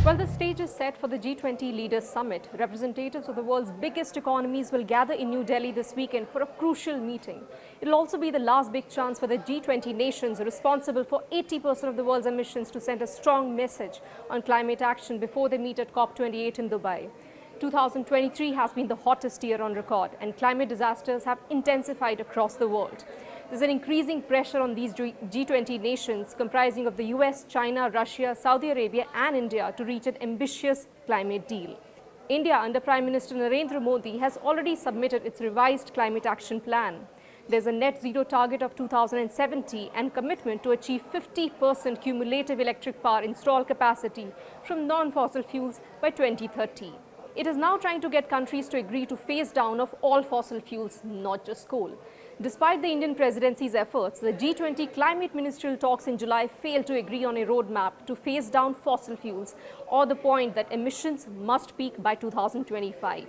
Well, the stage is set for the G20 Leaders Summit. Representatives of the world's biggest economies will gather in New Delhi this weekend for a crucial meeting. It will also be the last big chance for the G20 nations responsible for 80% of the world's emissions to send a strong message on climate action before they meet at COP28 in Dubai. 2023 has been the hottest year on record, and climate disasters have intensified across the world. There's an increasing pressure on these G20 nations comprising of the US, China, Russia, Saudi Arabia and India to reach an ambitious climate deal. India, under Prime Minister Narendra Modi, has already submitted its revised climate action plan. There's a net zero target of 2070 and commitment to achieve 50% cumulative electric power installed capacity from non-fossil fuels by 2030. It is now trying to get countries to agree to phase down of all fossil fuels, not just coal. Despite the Indian presidency's efforts, the G20 climate ministerial talks in July failed to agree on a roadmap to phase down fossil fuels or the point that emissions must peak by 2025.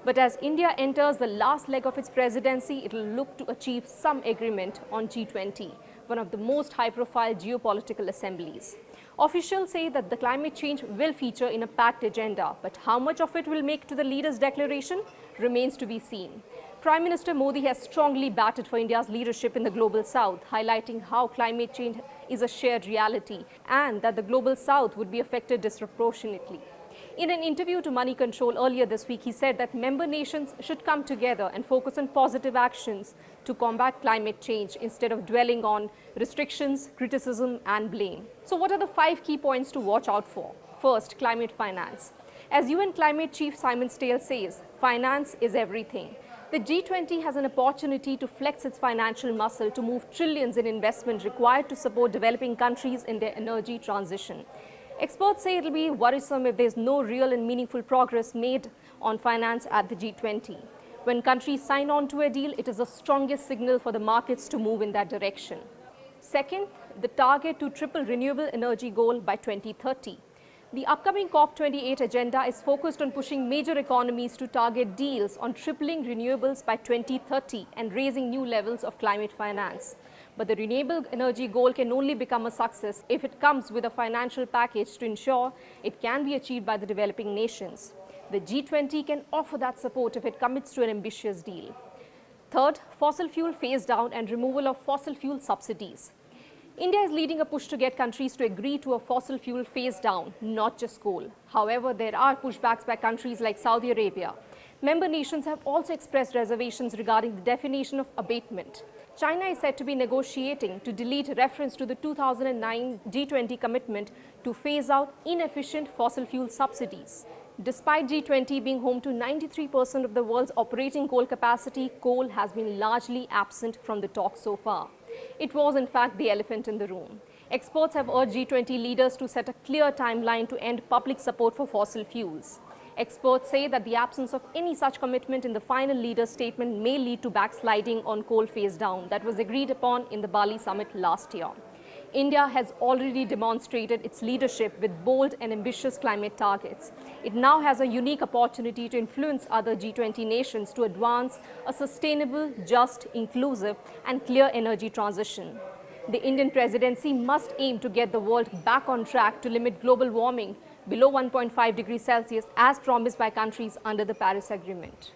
But as India enters the last leg of its presidency, it will look to achieve some agreement on G20, one of the most high-profile geopolitical assemblies. Officials say that the climate change will feature in a packed agenda, but how much of it will make to the leaders' declaration remains to be seen. Prime Minister Modi has strongly batted for India's leadership in the Global South, highlighting how climate change is a shared reality and that the Global South would be affected disproportionately. In an interview to Money Control earlier this week, he said that member nations should come together and focus on positive actions to combat climate change instead of dwelling on restrictions, criticism and blame. So what are the 5 key points to watch out for? First, climate finance. As UN Climate Chief Simon Stale says, finance is everything. The G20 has an opportunity to flex its financial muscle to move trillions in investment required to support developing countries in their energy transition. Experts say it will be worrisome if there is no real and meaningful progress made on finance at the G20. When countries sign on to a deal, it is the strongest signal for the markets to move in that direction. Second, the target to triple renewable energy goal by 2030. The upcoming COP28 agenda is focused on pushing major economies to target deals on tripling renewables by 2030 and raising new levels of climate finance. But the renewable energy goal can only become a success if it comes with a financial package to ensure it can be achieved by the developing nations. The G20 can offer that support if it commits to an ambitious deal. Third, fossil fuel phase down and removal of fossil fuel subsidies. India is leading a push to get countries to agree to a fossil fuel phase down, not just coal. However, there are pushbacks by countries like Saudi Arabia. Member nations have also expressed reservations regarding the definition of abatement. China is said to be negotiating to delete reference to the 2009 G20 commitment to phase out inefficient fossil fuel subsidies. Despite G20 being home to 93% of the world's operating coal capacity, coal has been largely absent from the talks so far. It was, in fact, the elephant in the room. Experts have urged G20 leaders to set a clear timeline to end public support for fossil fuels. Experts say that the absence of any such commitment in the final leader statement may lead to backsliding on coal phase down that was agreed upon in the Bali summit last year. India has already demonstrated its leadership with bold and ambitious climate targets. It now has a unique opportunity to influence other G20 nations to advance a sustainable, just, inclusive and clear energy transition. The Indian presidency must aim to get the world back on track to limit global warming below 1.5 degrees Celsius as promised by countries under the Paris Agreement.